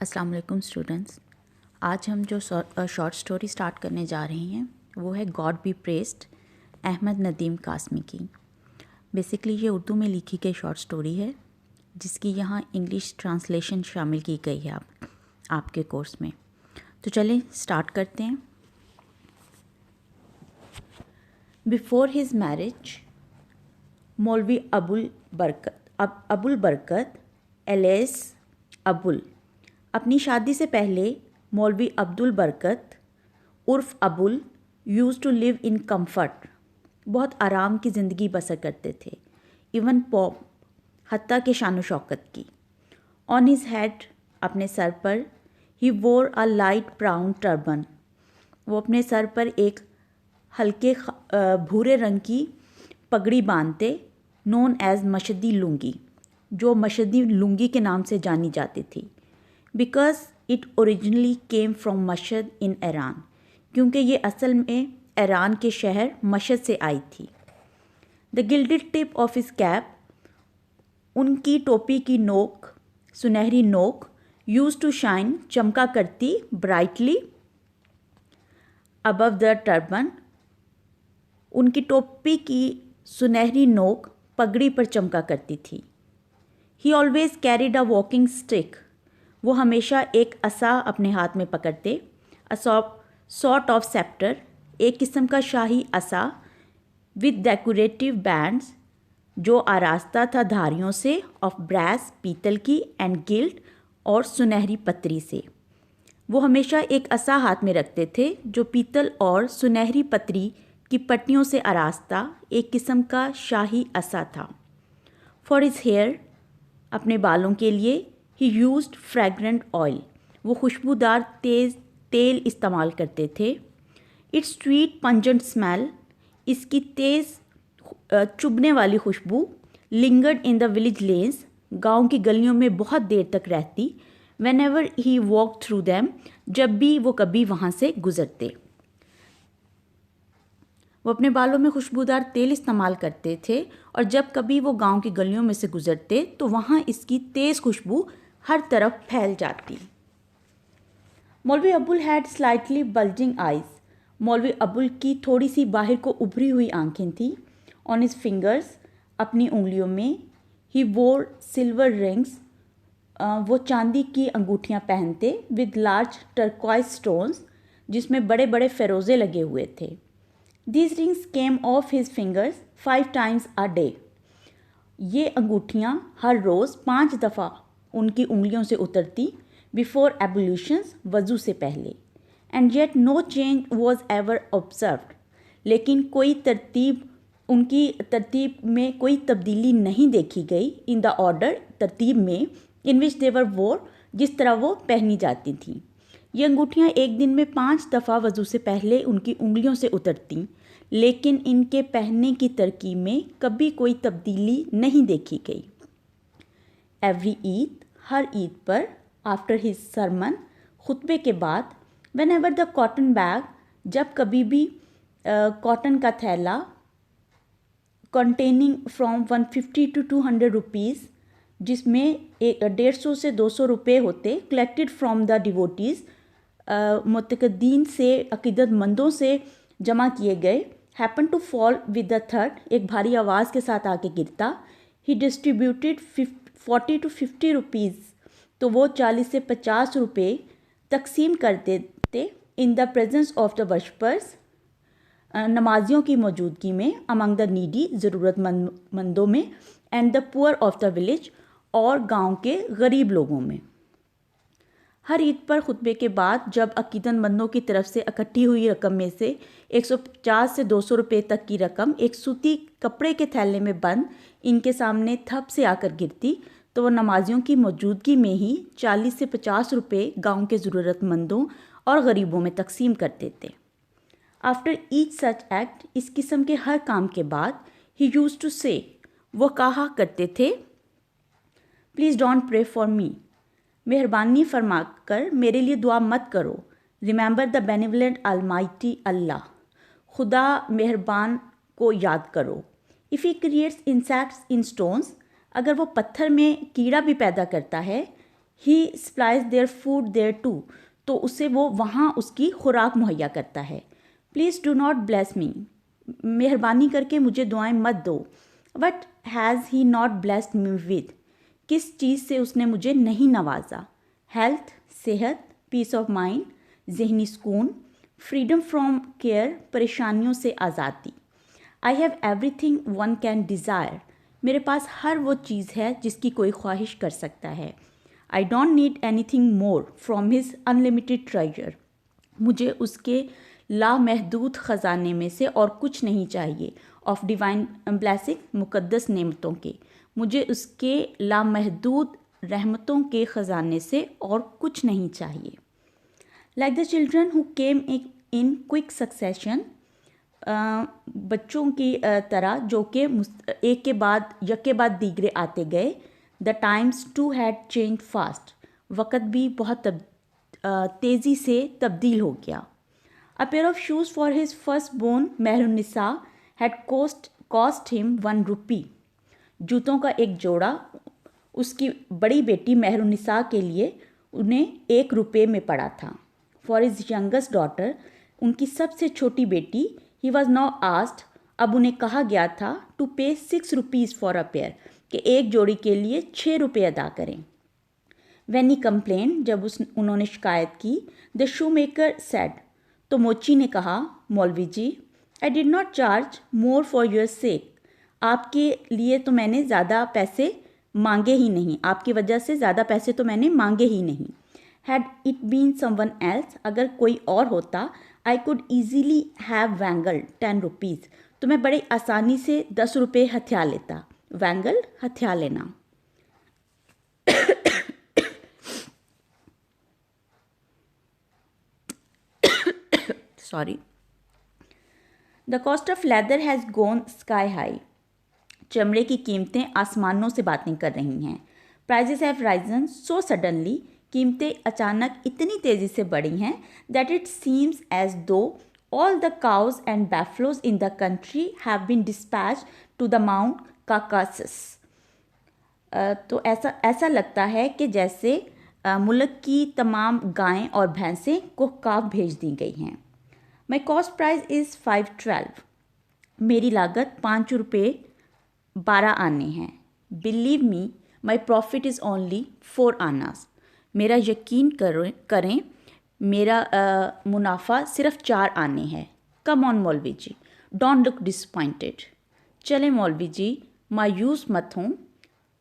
अस्सलाम वालेकुम स्टूडेंट्स। आज हम जो शॉर्ट स्टोरी स्टार्ट करने जा रहे हैं वो है God be praised, Ahmad Nadeem Qasmi की। बेसिकली ये उर्दू में लिखी गई शॉर्ट स्टोरी है जिसकी यहाँ इंग्लिश ट्रांसलेशन शामिल की गई है आपके कोर्स में। तो चलें स्टार्ट करते हैं। बिफोर हिज मैरिज मौलवी अबुल बरकत एलियास अबुल, अपनी शादी से पहले मौलवी अब्दुल बरकत उर्फ Abul use to live in comfort, बहुत आराम की ज़िंदगी बसर करते थे। इवन पॉप, हत्ता के शान शौकत की। ऑन हिज हेड, अपने सर पर, ही वोर अ लाइट ब्राउन टर्बन, वो अपने सर पर एक हल्के भूरे रंग की पगड़ी बांधते, नोन एज मशदी लुंगी, जो मशदी लुंगी के नाम से जानी जाती थी। Because it originally came from Mashhad in Iran, क्योंकि ये असल में ईरान के शहर मशद से आई थी। The gilded tip of his cap, उनकी टोपी की नोक, सुनहरी नोक, यूज टू शाइन, चमका करती, ब्राइटली अबव द टर्बन, उनकी टोपी की सुनहरी नोक पगड़ी पर चमका करती थी। ही always carried a walking stick, वो हमेशा एक असा अपने हाथ में पकड़ते। अ सॉर्ट ऑफ सेप्टर, एक किस्म का शाही असा, विद डेकोरेटिव बैंड्स, जो आरास्ता था धारियों से, ऑफ ब्रास, पीतल की, एंड गिल्ड, और सुनहरी पत्तरी से। वो हमेशा एक असा हाथ में रखते थे जो पीतल और सुनहरी पत्तरी की पट्टियों से आरास्ता एक किस्म का शाही असा था। फॉर हिज हेयर, अपने बालों के लिए, ही यूज्ड फ्रेगरेंट ऑयल, वो खुशबूदार तेल इस्तेमाल करते थे। इट्स स्वीट पंजेंट स्मेल, इसकी तेज़ चुभने वाली खुशबू, lingered in the village lanes, गांव की गलियों में बहुत देर तक रहती। Whenever he walk through them, जब भी वो कभी वहाँ से गुजरते। वो अपने बालों में खुशबूदार तेल इस्तेमाल करते थे और जब कभी वो गांव की गलियों में से गुजरते तो वहाँ इसकी तेज़ खुशबू हर तरफ फैल जाती। मौलवी Abul had slightly bulging eyes, मौलवी अबुल की थोड़ी सी बाहर को उभरी हुई आंखें थीं। ऑन हिज फिंगर्स, अपनी उंगलियों में, ही वोर सिल्वर रिंग्स, वो चांदी की अंगूठियाँ पहनते, विद लार्ज टर्क्वाइज स्टोन्स, जिसमें बड़े बड़े फेरोज़े लगे हुए थे। These rings came of his fingers 5 times a day, ये अंगूठियाँ हर रोज़ 5 दफ़ा उनकी उंगलियों से उतरती, बिफोर एबोल्यूशंस, वज़ू से पहले। And yet no change was ever observed, लेकिन उनकी तरतीब में कोई तब्दीली नहीं देखी गई। इन द ऑर्डर, तरतीब में, इन विच देवर वोर, जिस तरह वो पहनी जाती थी। ये अंगूठियाँ एक दिन में 5 दफ़ा वज़ू से पहले उनकी उंगलियों से उतरतीं, लेकिन इनके पहनने की तरकीब में कभी कोई तब्दीली नहीं देखी गई। एवरी ईद, हर ईद पर, आफ्टर हिज सरमन, खुतबे के बाद, when ever the cotton bag, जब कभी भी कॉटन का थैला, कंटेनिंग फ्रॉम 150 to 200 रुपीज़, जिसमें 150 से 200 रुपये होते, कलेक्टेड फ्रॉम द डिवोटीज़, मुतकद्दीन से, अकीदतमंदों से जमा किए गए, happen to fall with the third, एक भारी आवाज़ के साथ आके गिरता। ही डिस्ट्रीब्यूटेड 40 to 50 रुपीज़, तो वो 40 से 50 रुपये तकसीम कर देते। In the presence of the worshippers, नमाजियों की मौजूदगी में, अमंग द नीडी, ज़रूरतमंदों में, and the poor of the village, और गांव के गरीब लोगों में। हर ईद पर खुतबे के बाद जब अकीदतमंदों की तरफ से इकट्ठी हुई रकम में से 150 से 200 रुपये तक की रकम एक सूती कपड़े के थैले में बंद इनके सामने थप से आकर गिरती, तो वो नमाजियों की मौजूदगी में ही 40 से 50 रुपये गाँव के ज़रूरतमंदों और गरीबों में तकसीम कर देते। आफ्टर ईच सच एक्ट, इस किस्म के हर काम के बाद, ही यूज्ड टू से, वो कहा करते थे, please don't pray for me, मेहरबानी फरमाकर मेरे लिए दुआ मत करो। Remember the benevolent almighty Allah, खुदा मेहरबान को याद करो। If he creates insects in stones, अगर वो पत्थर में कीड़ा भी पैदा करता है, he supplies their food there too, तो उसे वो वहाँ उसकी खुराक मुहैया करता है। Please do not bless me, मेहरबानी करके मुझे दुआएं मत दो। What has he not blessed me with, किस चीज़ से उसने मुझे नहीं नवाजा। हेल्थ, सेहत, पीस ऑफ माइंड, जहनी सुकून, फ्रीडम फ्रॉम केयर, परेशानियों से आज़ादी। I have everything one can desire, मेरे पास हर वो चीज़ है जिसकी कोई ख्वाहिश कर सकता है। I don't need anything more from his unlimited treasure, मुझे उसके लामहदूद ख़जाने में से और कुछ नहीं चाहिए। ऑफ डिवाइन ब्लेसिंग, मुक़द्दस नेमतों के, मुझे उसके लामहदूद रहमतों के ख़जाने से और कुछ नहीं चाहिए। Like the children who came in quick succession, बच्चों की तरह जो कि एक के बाद दीगरे आते गए। The times too had change fast, वक़्त भी बहुत तेज़ी से तब्दील हो गया। A pair of shoes for his firstborn Mehrunisa had cost him 1 rupee. जूतों का एक जोड़ा उसकी बड़ी बेटी मेहरुनिसा के लिए उन्हें 1 रुपये में पड़ा था। For his youngest daughter, उनकी सबसे छोटी बेटी, he was now asked, अब उन्हें कहा गया था to pay 6 rupees for a pair, कि एक जोड़ी के लिए 6 रुपये अदा करें। When he complained, जब उन्होंने शिकायत की, the shoemaker said, तो मोची ने कहा, मौलवी जी, I did not charge more for your sake, आपके लिए तो मैंने ज़्यादा पैसे मांगे ही नहीं, आपकी वजह से ज़्यादा पैसे तो मैंने मांगे ही नहीं। Had it been someone else, अगर कोई और होता, I could easily have wangle 10 rupees, तो मैं बड़ी आसानी से 10 रुपये हथिया लेता। वैंगल, हथिया लेना। Sorry. The cost of leather has gone sky high. चमड़े की कीमतें आसमानों से बातें कर रही हैं। Prices have risen so suddenly, कीमतें अचानक इतनी तेज़ी से बढ़ी हैं that it seems as though all the cows and buffaloes in the country have been dispatched to the Mount Caucasus. तो ऐसा लगता है कि जैसे मुल्क की तमाम गायें और भैंसें कोहकाफ भेज दी गई हैं। माई कॉस्ट प्राइस इज़ 512, मेरी लागत 5 रुपये 12 आने हैं। Believe me, my profit is only 4 Anas, मेरा यकीन करें मेरा मुनाफा सिर्फ 4 आने हैं। कम ऑन मौलवी जी, डोंट लुक डिसपॉइंटेड, चलें मौलवी जी, मायूस मत हों,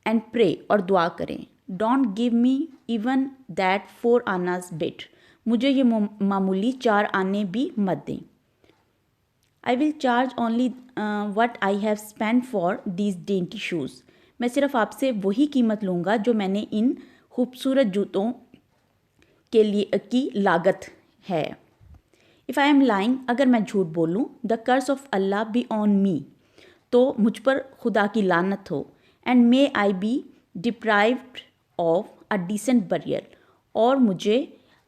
एंड प्रे, और दुआ करें। Don't give me even that 4 annas bit, मुझे ये मामूली 4 आने भी मत दें। I will charge only what I have spend for these dainty shoes, मैं सिर्फ आपसे वही कीमत लूँगा जो मैंने इन खूबसूरत जूतों के लिए की लागत है। इफ़ आई एम लाइंग, अगर मैं झूठ बोलूँ, the curse of Allah be on me, तो मुझ पर खुदा की लानत हो। And may I be deprived of a decent burial, और मुझे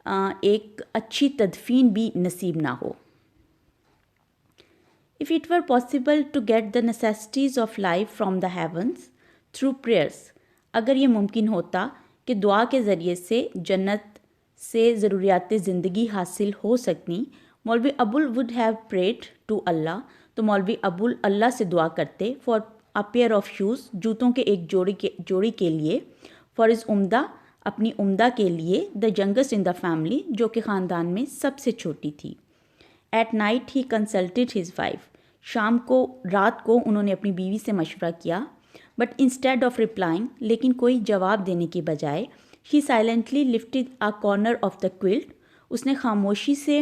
एक अच्छी तदफीन भी नसीब ना हो। If it were possible to get the necessities of life from the heavens through prayers, अगर ये मुमकिन होता कि दुआ के ज़रिए से जन्नत से ज़रूरियात ज़िंदगी हासिल हो सकती, मौलवी Abul would have prayed to Allah, तो मौलवी अबुल अल्लाह से दुआ करते for a pair of shoes, जूतों के एक जोड़ी के लिए, फॉर इज़ उम्दा, अपनी उम्दा के लिए, the youngest in the family, जो कि ख़ानदान में सबसे छोटी थी। At night he consulted his wife, रात को उन्होंने अपनी बीवी से मशवरा किया। बट इंस्टेड ऑफ रिप्लाइंग, लेकिन कोई जवाब देने के बजाय, he silently lifted a corner of the quilt, उसने खामोशी से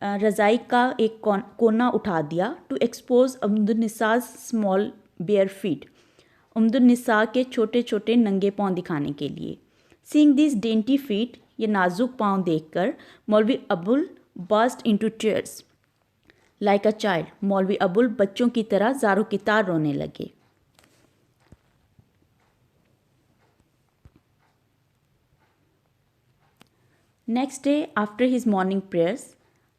रज़ाई का एक कोना उठा दिया, to expose Umdunnisa's small bare feet, Umdunnisa के छोटे छोटे नंगे पाँव दिखाने के लिए। सीइंग दिस डेंटी फीट, ये नाजुक पाँव देखकर, मौलवी Abul burst into tears like a child, मौलवी अबुल बच्चों की तरह ज़ारो की तार रोने लगे। Next day after his morning prayers,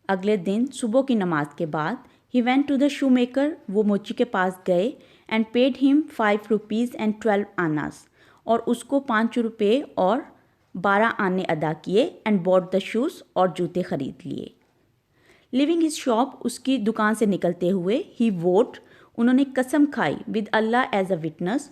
अगले दिन सुबह की नमाज के बाद, he went to the shoe maker, वो मोची के पास गए, and paid him 5 rupees and 12 annas, और उसको 5 रुपये और 12 आने अदा किए एंड बॉट द शूज़ और जूते खरीद लिए। लिविंग हिज शॉप, उसकी दुकान से निकलते हुए, ही वोट, उन्होंने कसम खाई, with Allah as a witness,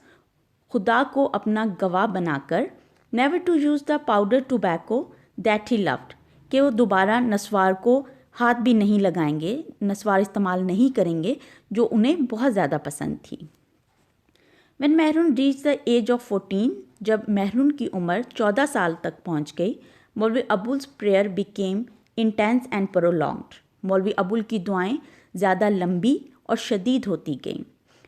खुदा को अपना गवाह बनाकर, never to use the powder tobacco that he loved, कि वो दोबारा नस्वार को हाथ भी नहीं लगाएंगे, नस्वार इस्तेमाल नहीं करेंगे जो उन्हें बहुत ज़्यादा पसंद थी। When Mehrun reach the age of 14, जब मेहरून की उम्र 14 साल तक पहुंच गई, मौलवी Abul's prayer became intense and prolonged, मौलवी अबुल की दुआएं ज़्यादा लंबी और शदीद होती गईं।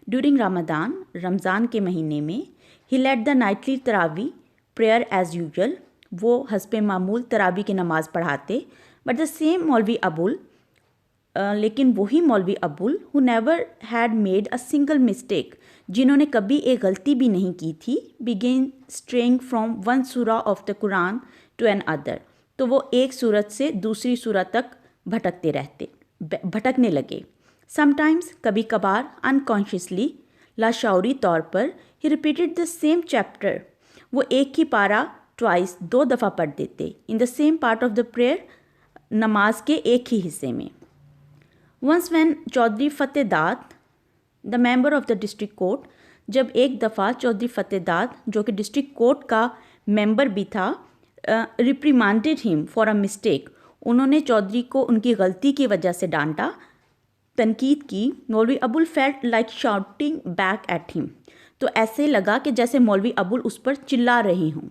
ड्यूरिंग रमज़ान, रमज़ान के महीने में, he led the nightly tarawih prayer as usual, वो हस्ब मामूल तरावी की नमाज़ पढ़ाते, बट द सेम मौलवी अबुल, लेकिन वही Maulvi Abul who never had made a single mistake, जिन्होंने कभी एक गलती भी नहीं की थी, began straying from one sura of the Quran to another, तो वो एक सूरत से दूसरी सूरत तक भटकने लगे। समटाइम्स, कभी कभार, अनकॉन्शियसली, लाशौरी तौर पर, he repeated the same chapter, वो एक ही पारा ट्वाइस, 2 दफ़ा पढ़ देते, in the same part of the prayer, नमाज के एक ही हिस्से में। Once when Chaudhary Fatehdad, the member of the district court, जब एक दफ़ा चौधरी फतेहदाद, जो कि डिस्ट्रिक्ट कोर्ट का मेंबर भी था, रिप्रीमांडेड हिम फॉर अ मिस्टेक, उन्होंने चौधरी को उनकी गलती की वजह से डांटा, तनकीद की, मौलवी Abul felt like shouting back at him, तो ऐसे लगा कि जैसे मौलवी अबुल उस पर चिल्ला रहे हों।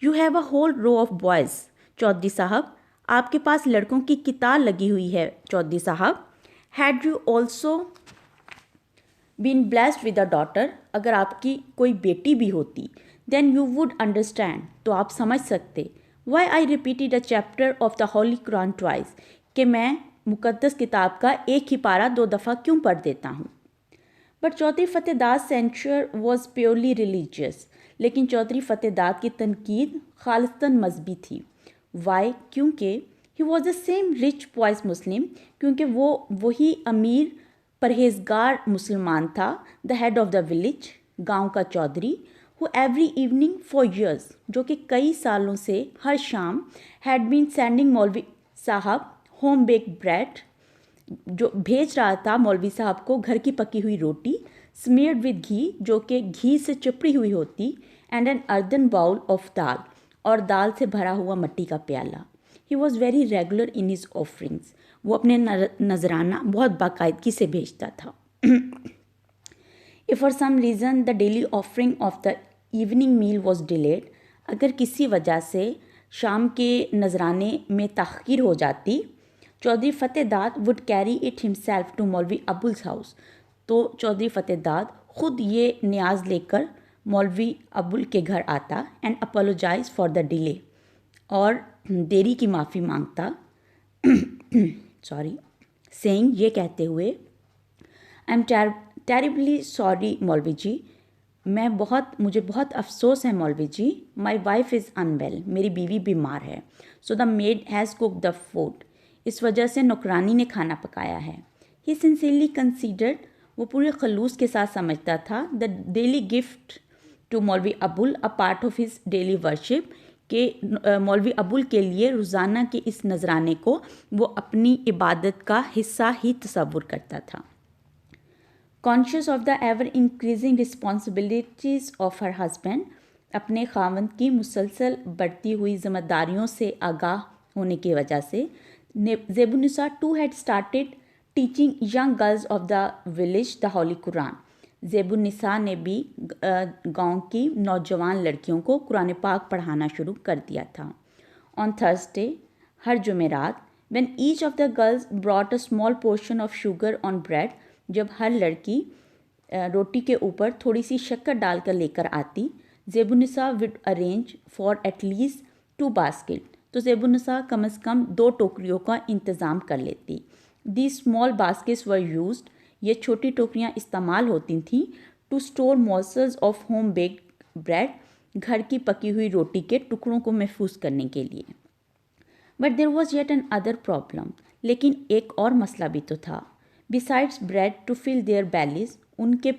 You have a whole row of boys Chaudhary sahib, आपके पास लड़कों की कितार लगी हुई है Chaudhary sahib. Had you also been blessed with a daughter, अगर आपकी कोई बेटी भी होती, देन यू वुड अंडरस्टैंड, तो आप समझ सकते, why I repeated a chapter of the holy Quran twice, कि मैं मुकद्दस किताब का एक ही पारा 2 दफ़ा क्यों पढ़ देता हूँ। But Chaudhary Fatehdad censure was purely religious, लेकिन चौधरी फतेहदाद की तनकीद खालिस्तन मजहबी थी। वाई, क्योंकि he was the same rich pious Muslim, क्योंकि वो वही अमीर परहेजगार मुसलमान था, the head of the village, गांव का चौधरी, who every evening for years, जो कि कई सालों से हर शाम, हैड बीन सेंडिंग मौलवी साहब होम बेक ब्रेड, जो भेज रहा था मौलवी साहब को घर की पकी हुई रोटी, स्मीयर्ड विद घी, जो कि घी से चिपड़ी हुई होती, and an earthen bowl of dal, और दाल से भरा हुआ मिट्टी का प्याला। He was very regular in his offerings, वो अपने नजराना बहुत बाकायदगी से भेजता था। If for some reason the daily offering of the evening meal was delayed, अगर किसी वजह से शाम के नजराने में ताख़ीर हो जाती, Chaudhary Fatehdad would carry it himself to maulvi Abul's house, तो चौधरी फतेहदाद खुद ये न्याज लेकर मौलवी अबुल के घर आता, and apologise for the delay, और देरी की माफ़ी मांगता, सॉरी, सेइंग, ये कहते हुए, आई एम टेरिबली सॉरी मौलवी जी, मुझे बहुत अफसोस है मौलवी जी, माई वाइफ इज़ अनवेल, मेरी बीवी बीमार है, so the made has cook the food, इस वजह से नौकरानी ने खाना पकाया है। ही सिंसियरली कंसीडर्ड, वो पूरे खलूस के साथ समझता था, द डेली गिफ्ट टू मौलवी Abul a part of his daily worship, के मौलवी अबुल के लिए रोज़ाना के इस नजराने को वो अपनी इबादत का हिस्सा ही तसव्वुर करता था। Conscious of the ever increasing responsibilities of her husband, अपने खावंद की मुसलसल बढ़ती हुई जिम्मेदारियों से आगाह होने की वजह से, Zebunnisa too had started teaching young girls of the village the holy Quran, Zebunnisa ने भी गांव की नौजवान लड़कियों को कुरान पाक पढ़ाना शुरू कर दिया था। ऑन थर्सडे, हर जुमेरात, when each of the girls brought a small portion of sugar on bread, जब हर लड़की रोटी के ऊपर थोड़ी सी शक्कर डालकर लेकर आती, Zebunnisa would arrange for at least 2 basket, तो ज़ेबुन्निसा कम से कम 2 टोकरियों का इंतज़ाम कर लेती। The small baskets were used, ये छोटी टोकरियाँ इस्तेमाल होती थीं, to store morsels of home baked bread, घर की पकी हुई रोटी के टुकड़ों को महफूज करने के लिए। But there was yet another problem, लेकिन एक और मसला भी तो था। Besides bread to fill their bellies, उनके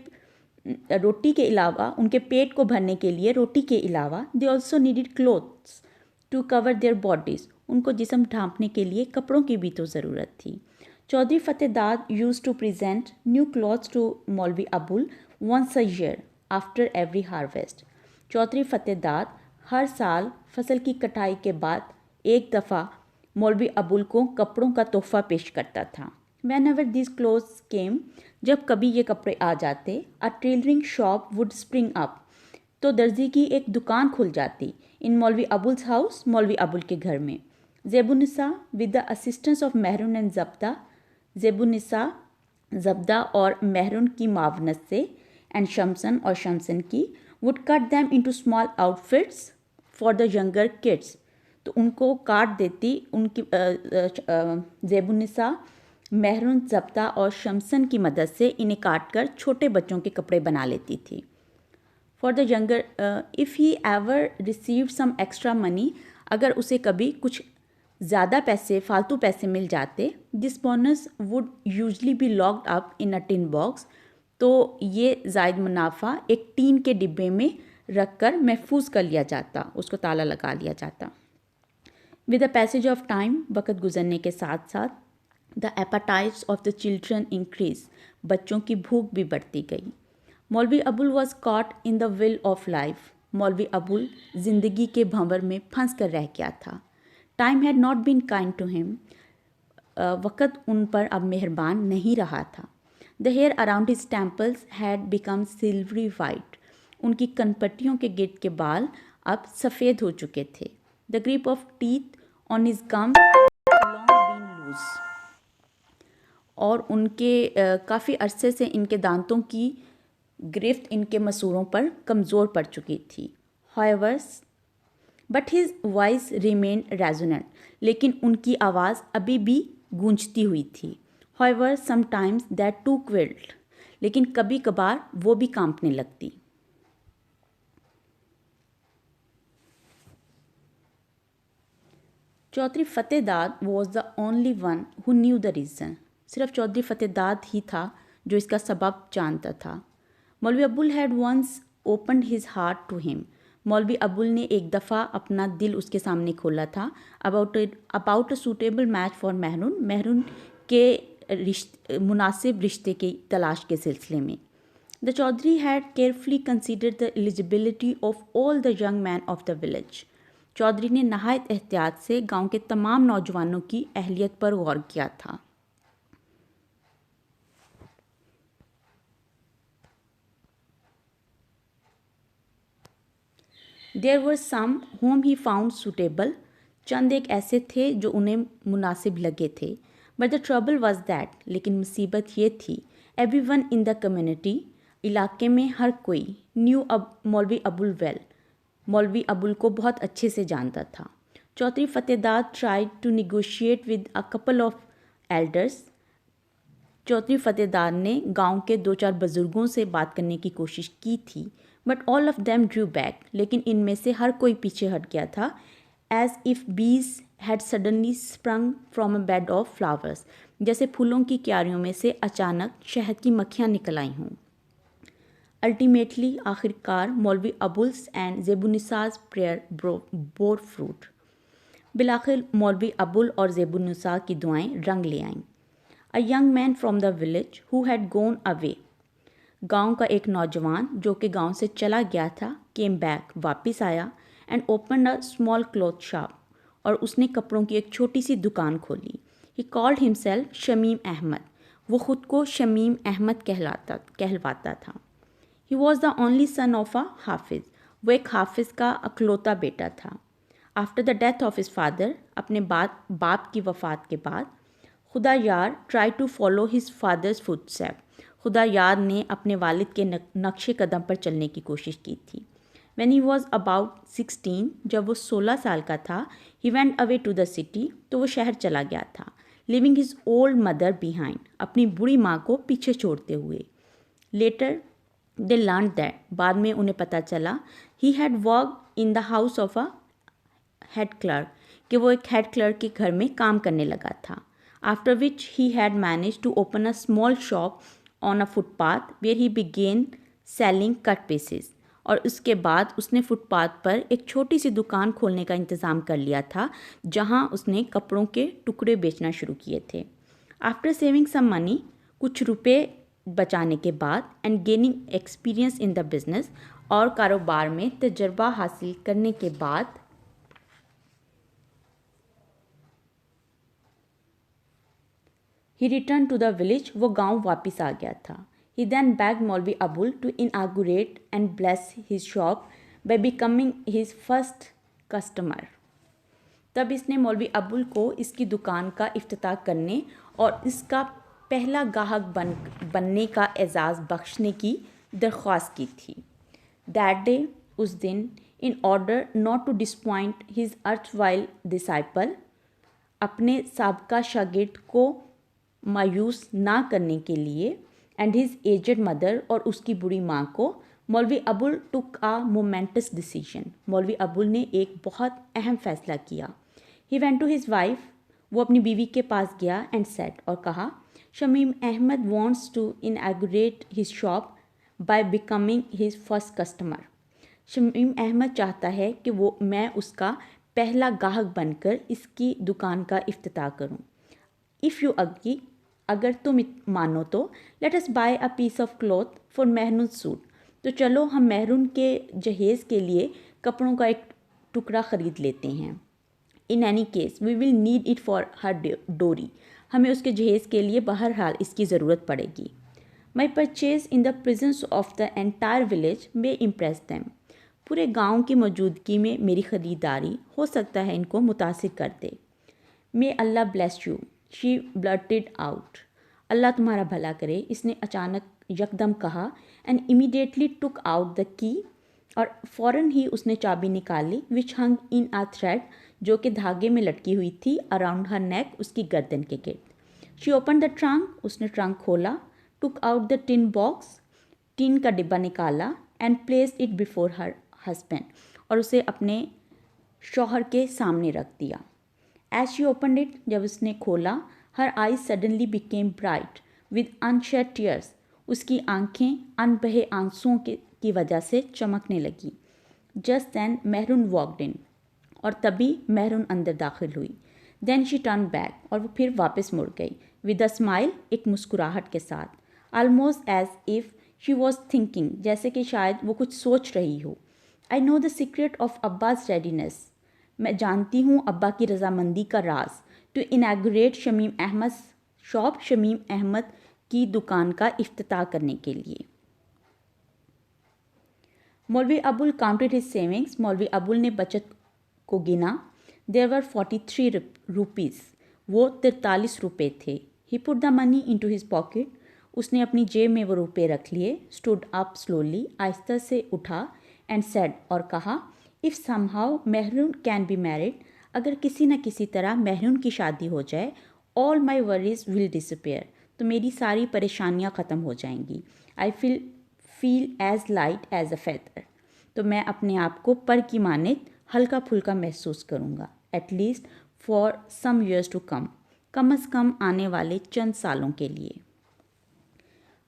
रोटी के अलावा उनके पेट को भरने के लिए रोटी के अलावा they also needed clothes to cover their bodies, उनको जिस्म ढांपने के लिए कपड़ों की भी तो ज़रूरत थी। Chaudhary Fatehdad use to present new clothes to मौलवी Abul once a year after every harvest. Chaudhary Fatehdad हर साल फसल की कटाई के बाद एक दफ़ा मौलवी अबुल को कपड़ों का तोहफा पेश करता था। Whenever this clothes came, जब कभी ये कपड़े आ जाते, a tailoring shop would spring up, तो दर्जी की एक दुकान खुल जाती इन मौलवी अबुल्स हाउस, मौलवी अबुल के घर में। Zebunnisa with the assistance of Mahrun and Jabda, Zebunnisa Jabda और महरून की मावनत से, एंड शमसन और शमसन की, would cut them into small outfits for the younger kids, तो उनको काट देती, उनकी ज़ेबुन्निसा महरून जब्ता और शमसन की मदद से इन्हें काट कर छोटे बच्चों के कपड़े बना लेती थी। For the younger, if he ever received some extra money, अगर उसे कभी कुछ ज़्यादा पैसे, फालतू पैसे मिल जाते, this bonus would usually B locked up in a tin box, तो ये ज़ायद मुनाफा एक टीन के डिब्बे में रख कर महफूज कर लिया जाता, उसको ताला लगा लिया जाता। With the passage of time, वक़्त गुजरने के साथ साथ, the appetites of the children increase, बच्चों की भूख भी बढ़ती गई। मौलवी Abul was caught in the will of life, मौलवी अबुल ज़िंदगी के भंवर में फंस कर रह गया था। Time had not been kind to him, वक़्त उन पर अब मेहरबान नहीं रहा था। The hair around his temples had become silvery white, उनकी कनपट्टियों के गिर्द के बाल अब सफ़ेद हो चुके थे। The grip of teeth on his gum long been loose, और उनके काफ़ी अरसे से इनके दांतों की गिरफ्त इनके मसूरों पर कमज़ोर पड़ चुकी थी। However, but his voice remain resonant, लेकिन उनकी आवाज़ अभी भी गूंजती हुई थी। However, sometimes that too quailed, लेकिन कभी कभार वो भी कांपने लगती। Chaudhary Fatehdad was the only one who knew the reason, सिर्फ चौधरी फतेहदाद ही था जो इसका सबब जानता था। Maulvi Abul had once opened his heart to him, Maulvi Abul ने एक दफ़ा अपना दिल उसके सामने खोला था about a suitable match for Mahrun, Mahrun के मुनासिब रिश्ते की तलाश के सिलसिले में। The Chaudhary had carefully considered the eligibility of all the young man of the village, Chaudhary ने नहायत एहतियात से गांव के तमाम नौजवानों की अहलियत पर गौर किया था। There were some whom he found suitable, चंद एक ऐसे थे जो उन्हें मुनासिब लगे थे। But the trouble was that, लेकिन मुसीबत ये थी, every one in the community, इलाके में हर कोई, न्यू मौलवी अबुल वेल, मौलवी अबुल को बहुत अच्छे से जानता था। Chaudhary Fatehdad tried to negotiate with a couple of elders, Chaudhary Fatehdad ने गांव के 2-4 बुज़ुर्गों से बात करने की कोशिश की थी, but all of them Drew back, लेकिन इनमें से हर कोई पीछे हट गया था। एज इफ़ बीज had suddenly sprung from a bed of flowers, जैसे फूलों की क्यारियों में से अचानक शहद की मक्खियाँ निकल आई हों। अल्टीमेटली, आखिरकार मौलवी अबुल्स एंड ज़ेबुन्निसाज प्रेयर बोर फ्रूट, बिलाखिर मौलवी अबुल और ज़ेबुन्निसा की दुआएं रंग ले आईं। A young man from the village who had gone away, गांव का एक नौजवान जो कि गांव से चला गया था, केम बैक, वापस आया, and open a small cloth shop, और उसने कपड़ों की एक छोटी सी दुकान खोली। He called himself Shamim Ahmad, वो ख़ुद को शमीम अहमद कहलवाता था। He was the only son of a hafiz, वो एक हाफिज़ का अकलौता बेटा था। After the death of his father, अपने बाप की वफ़ात के बाद, Khuda Yar try to follow his father's footstep, Khuda Yar ने अपने वालिद के नक्शे कदम पर चलने की कोशिश की थी। When he was about 16, जब वो 16 साल का था, he went away to the city, तो वो शहर चला गया था, leaving his old mother behind, अपनी बूढ़ी माँ को पीछे छोड़ते हुए। Later, they learned that, बाद में उन्हें पता चला, he had worked in the house of a head clerk, कि वो एक head clerk के घर में काम करने लगा था। After which he had managed to open a small shop on a footpath where he began selling cut pieces, और उसके बाद उसने फुटपाथ पर एक छोटी सी दुकान खोलने का इंतज़ाम कर लिया था जहां उसने कपड़ों के टुकड़े बेचना शुरू किए थे। आफ्टर सेविंग सम मनी, कुछ रुपए बचाने के बाद, and gaining experience in the business, और कारोबार में तजर्बा हासिल करने के बाद, ही रिटर्न टू द विलेज, वो गांव वापस आ गया था। ही then begged Maulvi Abul to inaugurate and bless his shop by becoming his first customer. तब इसने मौलवी अबुल को इसकी दुकान का इफ्तिताह करने और इसका पहला गाहक बनने का एजाज़ बख्शने की दरख्वास्त की थी। दैट डे, उस दिन, in order not to disappoint his erstwhile disciple, अपने साबका शागिर्द को मायूस ना करने के लिए, एंड हिज एजड मदर, और उसकी बुरी माँ को, Maulvi Abul took a momentous decision, Maulvi Abul ने एक बहुत अहम फैसला किया। He went to his wife, वो अपनी बीवी के पास गया, एंड सेड, और कहा, Shamim Ahmad wants to inaugurate his shop by becoming his first customer. Shamim Ahmad चाहता है कि मैं उसका पहला गाहक बनकर इसकी दुकान का इफ्तिताह करूं। इफ़ यू अग्री, अगर तुम मानो तो, let us buy a piece of cloth for Mehrun suit, तो चलो हम मेहरून के जहेज़ के लिए कपड़ों का एक टुकड़ा ख़रीद लेते हैं। In any case we will need it for her dowry, हमें उसके जहेज़ के लिए बहरहाल इसकी ज़रूरत पड़ेगी। My purchase in the presence of the entire village may impress them, पूरे गांव की मौजूदगी में मेरी ख़रीदारी हो सकता है इनको मुतासिर कर दे। May Allah bless you, she blurted out, अल्लाह तुम्हारा भला करे, इसने अचानक यकदम कहा, and immediately took out the key, और फ़ौरन ही उसने चाबी निकाली, विच हंग इन आ थ्रेड, जो कि धागे में लटकी हुई थी, अराउंड हर नेक, उसकी गर्दन के गिर्द। शी ओपन द ट्रंक, उसने ट्रंक खोला, टुक out the tin box, tin का डिब्बा निकाला, and place it before her husband, और उसे अपने शौहर के सामने रख दिया। एज शी ओपन इट, जब उसने खोला, her eyes suddenly became bright with unshed tears, उसकी आंखें अनबहे आंसुओं की वजह से चमकने लगी। Just then Mehrun walked in, और तभी मेहरून अंदर दाखिल हुई। देन शी टर्न बैक, और वो फिर वापस मुड़ गई, विद अ स्माइल, एक मुस्कुराहट के साथ, almost as if she was thinking, जैसे कि शायद वो कुछ सोच रही हो। I know the secret of Abba's readiness, मैं जानती हूँ अब्बा की रजामंदी का राज, to inaugurate Shamim Ahmad shop, Shamim Ahmad की दुकान का इफ्तिताह करने के लिए। मौलवी अबुल काउंटेड हिज सेविंग्स, मौलवी अबुल ने बचत को गिना। देयर वर 43 रुपीज़, वो 43 रुपये थे। He put the money into his pocket, उसने अपनी जेब में वो रुपये रख लिए। स्टूड अप स्लोली, आहिस्ता से उठा, एंड सेड, और कहा, if somehow maroon can be married, अगर किसी न किसी तरह मेहरून की शादी हो जाए, all my worries will disappear, तो मेरी सारी परेशानियाँ ख़त्म हो जाएंगी। I feel as light as a feather, तो मैं अपने आप को पर की मानित हल्का फुल्का महसूस करूँगा। At least for some years to come अज़ कम आने वाले चंद सालों के लिए।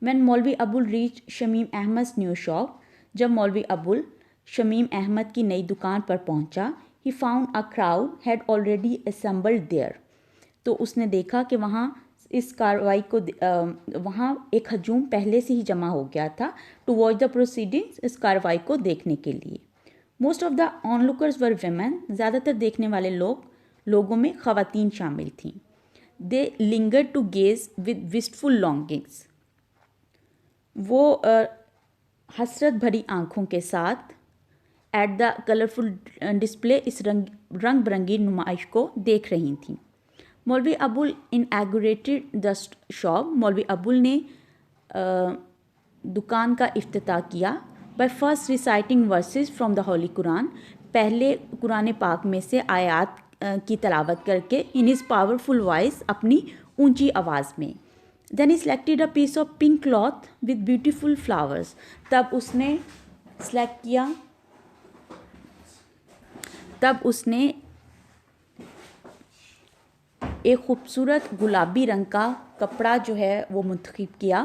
When Maulvi Abul reach Shamim Ahmad new shop, जब मौलवी अबुल शमीम अहमद की नई दुकान पर पहुंचा, he found a crowd had already assembled there, तो उसने देखा कि वहाँ एक हजूम पहले से ही जमा हो गया था, टू वॉच द प्रोसीडिंग्स, इस कार्रवाई को देखने के लिए। Most of the onlookers were women, ज़्यादातर देखने वाले लोगों में ख़वातीन शामिल थीं। They linger to gaze with wistful longings, वो हसरत भरी आंखों के साथ एट द कलरफुल डिस्प्ले, इस रंग बिरंगी नुमाइश को देख रही थीं। मौलवी अबुल इनॉग्रेटेड द शॉप, मौलवी अबुल ने दुकान का इफ्तिताह किया by first reciting versus from the holy Quran, पहले कुरान पाक में से आयात की तलावत करके, इन हिज पावरफुल वॉइस, अपनी ऊंची आवाज़ में। Then he selected a piece of pink cloth with beautiful flowers, तब उसने एक खूबसूरत गुलाबी रंग का कपड़ा जो है वो मुंतखब किया,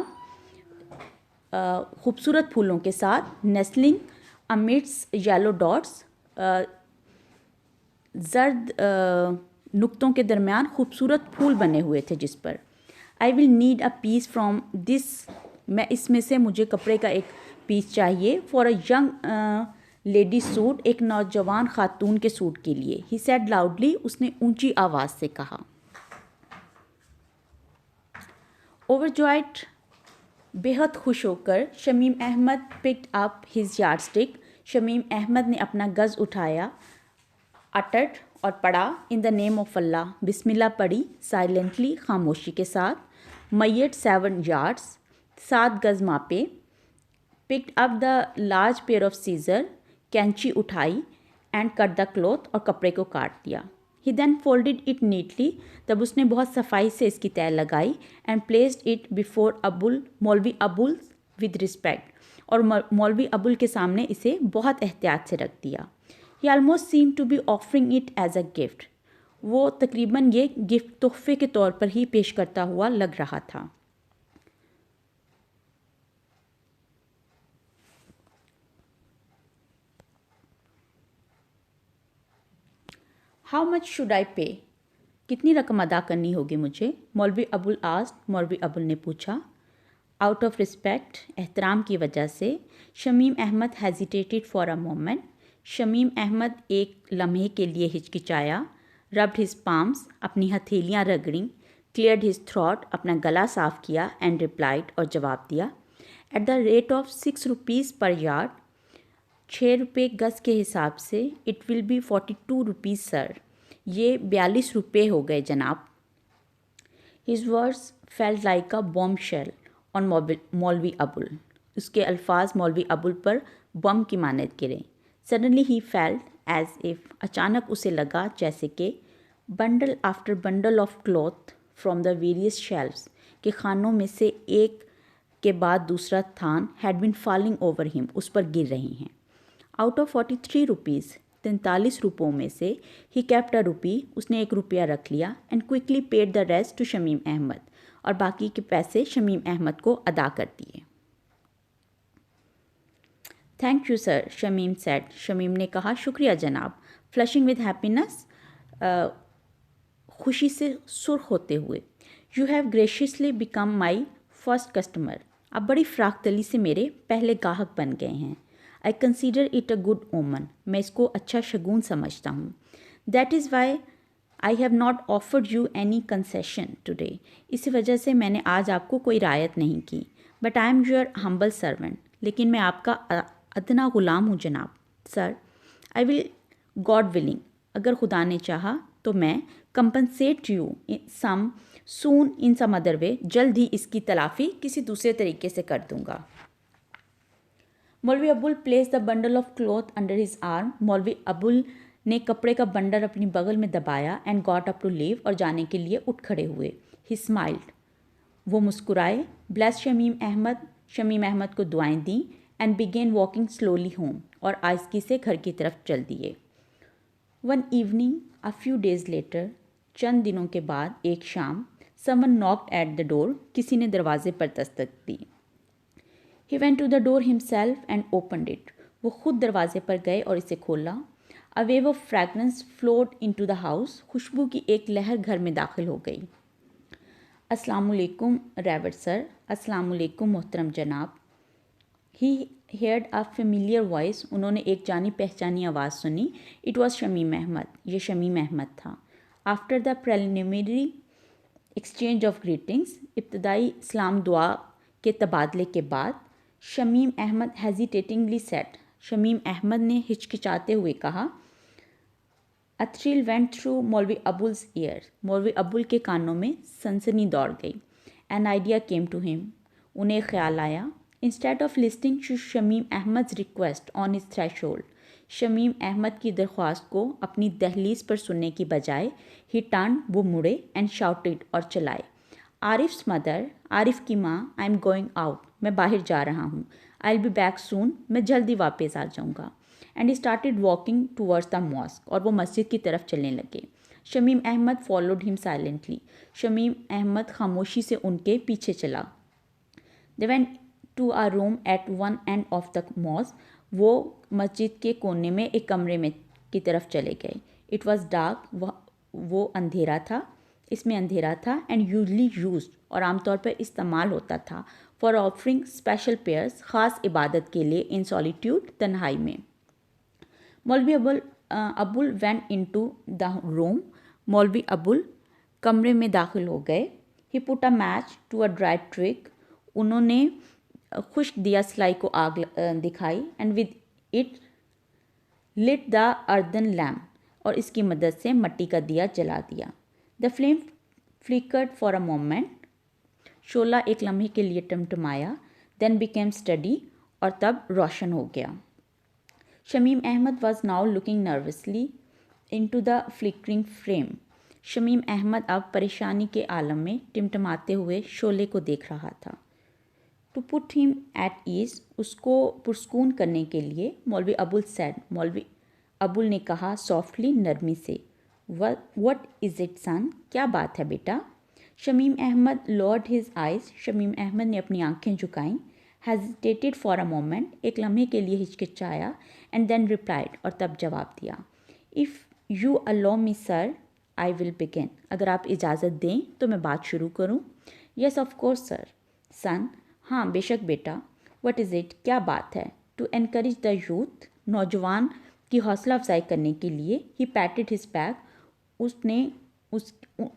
खूबसूरत फूलों के साथ, नेस्लिंग अमिड्स येलो डॉट्स, जर्द नुक्तों के दरमियान खूबसूरत फूल बने हुए थे जिस पर। I will need a piece from this, मैं इसमें से मुझे कपड़े का एक पीस चाहिए। For a young lady suit, एक नौजवान खातून के सूट के लिए। ही सेड लाउडली, उसने ऊंची आवाज़ से कहा। ओवरजॉयड, बेहद खुश होकर, Shamim Ahmad picked up his yardstick, Shamim Ahmad ने अपना गज़ उठाया, अटर्ड और पढ़ा, in the name of Allah, बिस्मिल्लाह पढ़ी, साइलेंटली खामोशी के साथ। मैयड 7 yards, 7 गज़ मापे। Picked up the large pair of scissor, कैंची उठाई, एंड कट द क्लॉथ, और कपड़े को काट दिया। ही देन फोल्डेड इट नीटली, तब उसने बहुत सफाई से इसकी तय लगाई, एंड प्लेस्ड इट बिफोर मौलवी अबुल विद रिस्पेक्ट, और मौलवी अबुल के सामने इसे बहुत एहतियात से रख दिया। He almost seem to be offering it as a gift, वो तकरीबन ये गिफ्ट तोहफे के तौर पर ही पेश करता हुआ लग रहा था। हाउ मच शुड आई पे, कितनी रकम अदा करनी होगी मुझे? मौलवी अबुल आस्क्ड, मौलवी अबुल ने पूछा। आउट ऑफ रिस्पेक्ट, एहतराम की वजह से। Shamim Ahmad hesitated for a moment, Shamim Ahmad एक लम्हे के लिए हिचकिचाया। रब्ड हिज पाम्स, अपनी हथेलियाँ रगड़ी। क्लियर्ड हिज थ्रॉट, अपना गला साफ किया। एंड रिप्लाइड, और जवाब दिया। At the rate of 6 rupees per yard, 6 रुपये गज़ के हिसाब से। It will be 42 rupees sir, ये 42 रुपये हो गए जनाब। His words felt like a bomb shell on Maulvi Abul, उसके अल्फाज मौलवी अबुल पर बम की मानद गिरे। Suddenly he felt as if, अचानक उसे लगा जैसे कि bundle after bundle of cloth from the various shelves, के खानों में से एक के बाद दूसरा थान had been falling over him, उस पर गिर रही हैं। आउट ऑफ 43 rupees, 43 रुपयों में से, ही कैप्ट अ रुपी, उसने 1 रुपया रख लिया। And quickly paid the rest to Shamim Ahmad, और बाकी के पैसे शमीम अहमद को अदा कर दिए। Thank you sir, Shamim said, Shamim ने कहा, शुक्रिया जनाब। फ्लशिंग विद हैप्पीनेस, खुशी से सुर्ख होते हुए। You have graciously become my first customer, आप बड़ी फ़राख़दिली से मेरे पहले गाहक बन गए हैं। I consider it a good ओमन, मैं इसको अच्छा शगुन समझता हूँ। That is why I have not offered you any concession today, इसी वजह से मैंने आज आपको कोई रायत नहीं की। But I am your humble servant, लेकिन मैं आपका अदना ग़ुलाम हूँ जनाब। Sir, I will God willing, अगर खुदा ने चाहा तो मैं compensate you some soon in some other way, जल्द ही इसकी तलाफ़ी किसी दूसरे तरीके से कर दूँगा। मौलवी Abul place the bundle of cloth under his arm, मौलवी अबुल ने कपड़े का बंडल अपनी बगल में दबाया। And got up to leave, और जाने के लिए उठ खड़े हुए। ही स्माइल्ड, वो मुस्कुराए। ब्लेस शमीम अहमद, शमीम अहमद को दुआएं दी। And began walking slowly home, और आहिस्ती से घर की तरफ चल दिए। One evening a few days later, चंद दिनों के बाद एक शाम, someone knocked at the door, किसी ने दरवाजे पर दस्तक दी। He went to the door himself and opened it. वो खुद दरवाजे पर गए और इसे खोला। A wave of fragrance flowed into the house. खुशबू की एक लहर घर में दाखिल हो गई। अस्सलामुअलैकुम रेवर्ड सर, अस्सलामुअलैकुम मोहतरम जनाब। He heard a familiar voice. उन्होंने एक जानी पहचानी आवाज़ सुनी। It was शमीम अहमद, ये शमीम अहमद था। After the preliminary exchange of greetings, इब्तदाई सलाम दुआ के तबादले के बाद, शमीम अहमद हेजिटेटिंगली सेड, शमीम अहमद ने हिचकिचाते हुए कहा। अ थ्रिल वेंट थ्रू मौलवी अबुल्स ईयर, मौलवी अबुल के कानों में सनसनी दौड़ गई। An idea came to him, उन्हें ख्याल आया। Instead of listing to Shamim Ahmad request on his threshold, Shamim Ahmad की दरख्वास्त को अपनी दहलीज पर सुनने की बजाय, ही टर्न, वो मुड़े। एंड शाउटेड, और चलाए। आरिफ्स मदर, आरिफ की माँ, आई एम गोइंग आउट, मैं बाहर जा रहा हूँ। I will be back soon, मैं जल्दी वापस आ जाऊँगा। And he started walking towards the mosque, और वो मस्जिद की तरफ चलने लगे। Shamim Ahmad followed him silently, Shamim Ahmad खामोशी से उनके पीछे चला। They went to a room at one end of the mosque, वो मस्जिद के कोने में एक कमरे में की तरफ चले गए. इट वॉज डार्क, वो अंधेरा था, इसमें अंधेरा था. एंड यूजली यूज, और आमतौर पर इस्तेमाल होता था, फॉर ऑफरिंग स्पेशल प्रेयर्स, ख़ास इबादत के लिए, इन सॉलिट्यूड, तन्हाई में. Maulvi Abul went into the room, Maulvi Abul कमरे में दाखिल हो गए. He put a match to a dry twig, उन्होंने खुश्क दिया सिलाई को आग दिखाई. And with it lit the earthen lamp, और इसकी मदद से मट्टी का दिया जला दिया. The flame flickered for a moment, शोला एक लम्हे के लिए टमटमाया. देन बिकेम स्टडी, और तब रोशन हो गया. Shamim Ahmad was now looking nervously into the flickering flame. Shamim Ahmad अब परेशानी के आलम में टिमटमाते हुए शोले को देख रहा था. To put him at ease, उसको पुरस्कून करने के लिए, मौलवी अबुल सैड, मौलवी अबुल ने कहा सॉफ्टली, नरमी से. व्हाट इज़ इट सन, क्या बात है बेटा. Shamim Ahmad lowered his eyes, Shamim Ahmad ने अपनी आंखें झुकाईं. हेजिटेटेड फॉर अ मोमेंट, एक लम्हे के लिए हिचकिचाया. एंड देन रिप्लाइड, और तब जवाब दिया. If you allow me sir, I will begin, अगर आप इजाज़त दें तो मैं बात शुरू करूं. Yes of course sir. Son, हाँ बेशक बेटा. व्हाट इज़ इट, क्या बात है. टू एनकरेज द यूथ, नौजवान की हौसला अफजाई करने के लिए. ही पैटेड हिज बैक,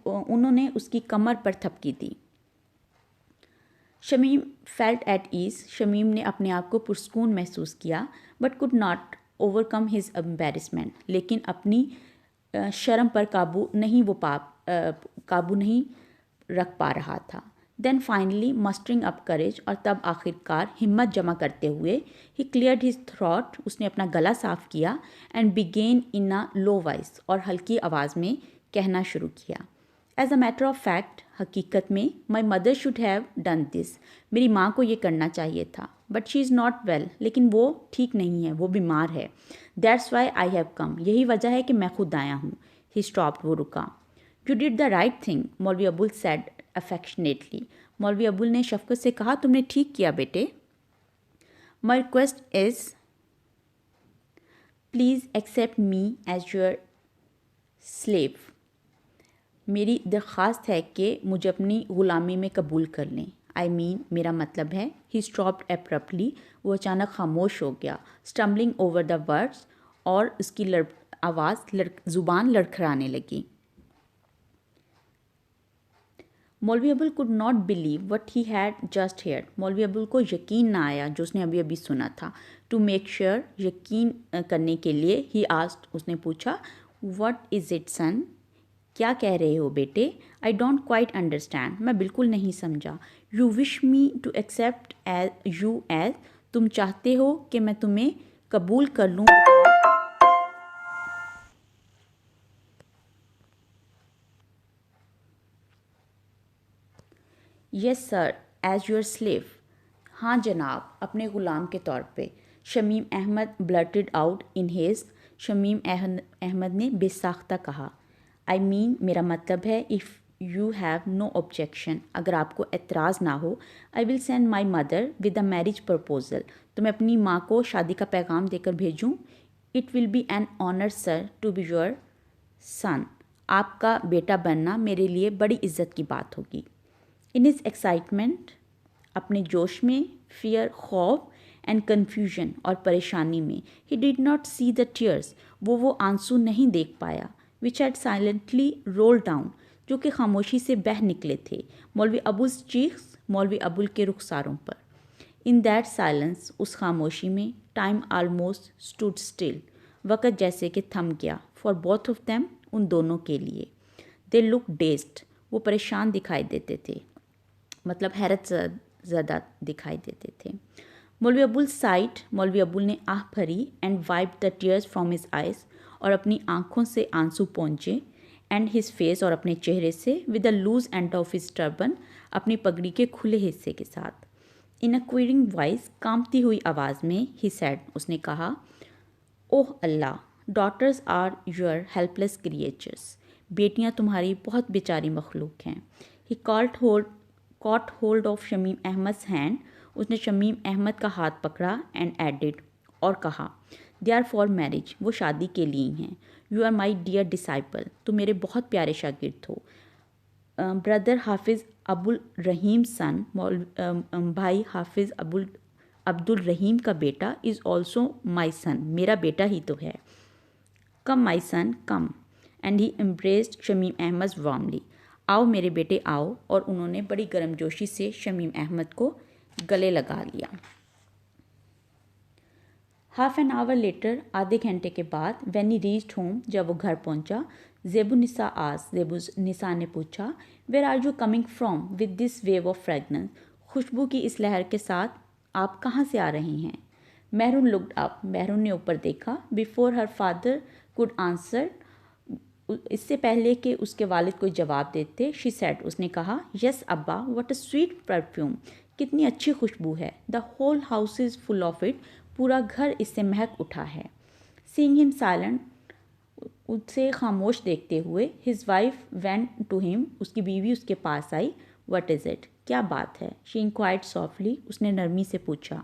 उन्होंने उसकी कमर पर थपकी दी. Shamim felt at ease, Shamim ने अपने आप को पुरस्कून महसूस किया. But could not overcome his embarrassment, लेकिन अपनी शर्म पर काबू नहीं रख पा रहा था. देन फाइनली मस्टरिंग अप करेज, और तब आखिरकार हिम्मत जमा करते हुए, ही क्लियर्ड हिज थ्रोट, उसने अपना गला साफ किया. And began in a low voice, और हल्की आवाज़ में कहना शुरू किया. As a matter of fact, हकीकत में, my mother should have done this, मेरी माँ को ये करना चाहिए था. But she is not well, लेकिन वो ठीक नहीं है, वो बीमार है. That's why I have come, यही वजह है कि मैं खुद आया हूँ. ही स्टॉप्ड, वो रुका. You did the right thing, मौलवी अबुल सेड अफेक्शनेटली, मौलवी अबुल ने शफकत से कहा, तुमने ठीक किया बेटे. My request is, please accept me as your slave, मेरी दरख्वास्त है कि मुझे अपनी ग़ुलामी में कबूल कर लें. आई मीन, मेरा मतलब है. ही स्टॉप्ड एब्रप्टली, वो अचानक खामोश हो गया. स्टम्बलिंग ओवर द वर्ड्स, और उसकी आवाज़ ज़ुबान लड़खड़ाने लगी. मौलवी Abul could not believe what he had just heard, मौलवी अबुल को यकीन ना आया जो उसने अभी अभी सुना था. टू मेक श्योर, यकीन करने के लिए, ही आस्क्ड, उसने पूछा, व्हाट इज़ इट सन, क्या कह रहे हो बेटे. आई डोंट क्वाइट अंडरस्टैंड, मैं बिल्कुल नहीं समझा. You wish me to accept you as, तुम चाहते हो कि मैं तुम्हें कबूल कर लूँ. Yes sir, as your slave, हाँ जनाब, अपने ग़ुलाम के तौर पे. Shamim Ahmad blurted out in haste, Shamim Ahmad ने बेसाख्ता कहा. आई मीन, मेरा मतलब है, if you have no objection, अगर आपको एतराज़ ना हो, I will send my mother with a marriage proposal, तो मैं अपनी माँ को शादी का पैगाम देकर भेजूँ. It will be an honour sir to be your son, आपका बेटा बनना मेरे लिए बड़ी इज़्ज़त की बात होगी. इन हिज एक्साइटमेंट, अपने जोश में, फियर, खौफ एंड कन्फ्यूजन, और परेशानी में, he did not see the tears, वो आंसू नहीं देख पाया. Which had silently roll down, जो कि खामोशी से बह निकले थे, मौलवी अबुल चीख्स, मौलवी अबुल के रुखसारों पर. इन दैट साइलेंस, उस खामोशी में, टाइम आलमोस्ट स्टूड स्टिल, वक़्त जैसे कि थम गया. फॉर बोथ ऑफ देम, उन दोनों के लिए. दे लुक डेस्ड, वो परेशान दिखाई देते थे, मतलब हैरत ज़दा दिखाई देते थे. मौलवी अबुल साइड, मौलवी अबुल ने आह भरी. And wipe the tears from his eyes, और अपनी आँखों से आंसू पहुँचे. एंड हिज फेस, और अपने चेहरे से. With the loose end of his turban, अपनी पगड़ी के खुले हिस्से के साथ. इन अ क्वीरिंग वॉइस, कांपती हुई आवाज़ में, ही सेड, उसने कहा, oh Allah, daughters are your helpless creatures, बेटियाँ तुम्हारी बहुत बेचारी मखलूक हैं. He caught hold of Shamim Ahmad's hand, उसने शमीम अहमद का हाथ पकड़ा एंड एडेड, और कहा, दे आर फॉर मैरिज, वो शादी के लिए हैं। You are my dear disciple, तुम मेरे बहुत प्यारे शागिर्द हो। ब्रदर हाफिज़ अबुल रहीम सन, भाई हाफिज़ अब्दुल रहीम का बेटा, इज़ ऑल्सो माई सन, मेरा बेटा ही तो है। Come my son come, and he embraced Shamim Ahmad warmly, आओ मेरे बेटे आओ, और उन्होंने बड़ी गर्मजोशी से शमीम अहमद को गले लगा लिया। हाफ एन आवर लेटर, आधे घंटे के बाद, व्हेन ही रीच्ड होम, जब वो घर पहुंचा, ज़ेबुन्निसा आस, ज़ेबुन्निसा ने पूछा, where are you coming from with this wave of fragrance, खुशबू की इस लहर के साथ आप कहाँ से आ रही हैं। मेहरून लुक्ड अप, मेहरून ने ऊपर देखा। Before her father could answer, इससे पहले कि उसके वालिद कोई जवाब देते, शी सेड, उसने कहा, यस अब्बा, व्हाट अ स्वीट परफ्यूम, कितनी अच्छी खुशबू है। The whole house is full of it, पूरा घर इससे महक उठा है। सीइंग हिम साइलेंट, उसे खामोश देखते हुए, his wife went to him, उसकी बीवी उसके पास आई। व्हाट इज़ इट, क्या बात है। शी इंक्वायर्ड सॉफ्टली, उसने नरमी से पूछा।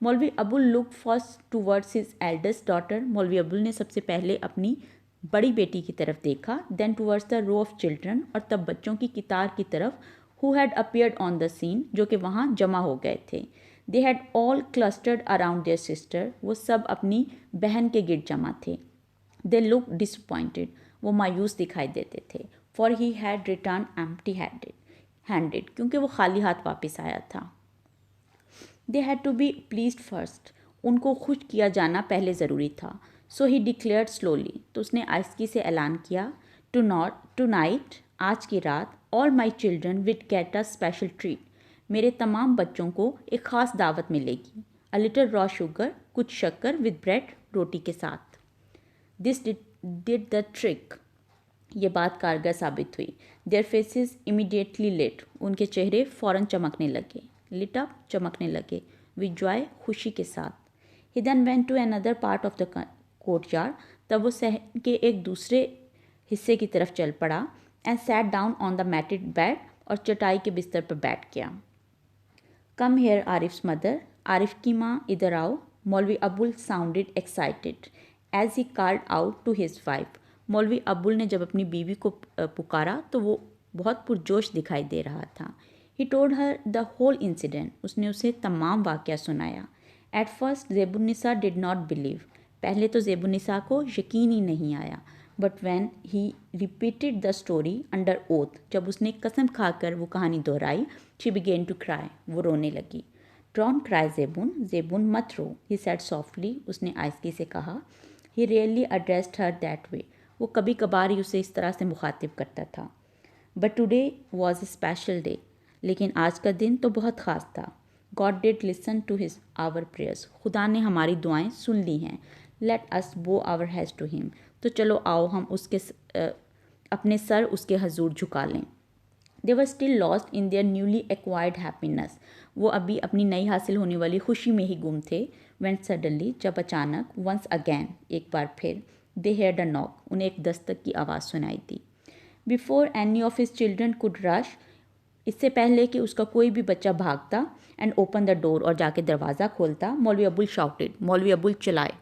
मौलवी Abul look first towards his eldest daughter, मौलवी अबुल ने सबसे पहले अपनी बड़ी बेटी की तरफ देखा, then towards the row of children, और तब बच्चों की कितार की तरफ, who had appeared on the scene, जो कि वहाँ जमा हो गए थे। They had all clustered around their sister, वो सब अपनी बहन के गिर्द जमा थे। दे लुक डिसअपॉइंटेड, वो मायूस दिखाई देते थे। For he had return empty handed, क्योंकि वो खाली हाथ वापस आया था। They had to be pleased first, उनको खुश किया जाना पहले ज़रूरी था। सो ही डिक्लेयर्ड स्लोली, तो उसने आहिस्ती से ऐलान किया, टू नाइट, आज की रात, all my children will get a special treat, मेरे तमाम बच्चों को एक ख़ास दावत मिलेगी। अ लिटिल रॉ शुगर, कुछ शक्कर, विद ब्रेड, रोटी के साथ। दिस डिड द ट्रिक, ये बात कारगर साबित हुई। देयर फेसेस इमीडिएटली लिट, उनके चेहरे फ़ौरन चमकने लगे। लिट अप, चमकने लगे, विद जॉय, खुशी के साथ। He then went to another part of the courtyard, तब वो सहन के एक दूसरे हिस्से की तरफ चल पड़ा। And sat down on the matted bed, और चटाई के बिस्तर पर बैठ गया। Come here Arif's mother, Arif की माँ इधर आओ। Maulvi Abul sounded excited as he called out to his wife, Maulvi Abul ने जब अपनी बीवी को पुकारा तो वो बहुत पुरजोश दिखाई दे रहा था। He told her the whole incident, उसने उसे तमाम वाक़या सुनाया। At first Zebunnisa did not believe, पहले तो ज़ेबुन्निसा को यकीन ही नहीं आया। But when he repeated the story under oath, जब उसने कसम खाकर वो कहानी दोहराई, शी बिगेन टू क्राई, वो रोने लगी। डोंट क्राई ज़ेबुन, ज़ेबुन मत रो, ही सेड सॉफ्टली, उसने आहिस्ते से कहा। He really addressed her that way, वो कभी कभार ही उसे इस तरह से मुखातिब करता था। But today was a special day, लेकिन आज का दिन तो बहुत ख़ास था। God did listen to his our prayers, खुदा ने हमारी दुआएं सुन ली हैं। लेट अस बो आवर हेड्स टू हिम, तो चलो आओ हम उसके अपने सर उसके हजूर झुका लें। They were still lost in their newly acquired happiness, वो अभी अपनी नई हासिल होने वाली खुशी में ही गुम थे। व्हेन सडनली, जब अचानक, वंस अगैन, एक बार फिर, दे हेयर्ड अ नॉक, उन्हें एक दस्तक की आवाज़ सुनाई दी। Before any of his children could rush, इससे पहले कि उसका कोई भी बच्चा भागता एंड ओपन द डोर, और जाके दरवाज़ा खोलता, मौलवी अबुल शाउटेड, मौलवी अबुल चिल्लाए,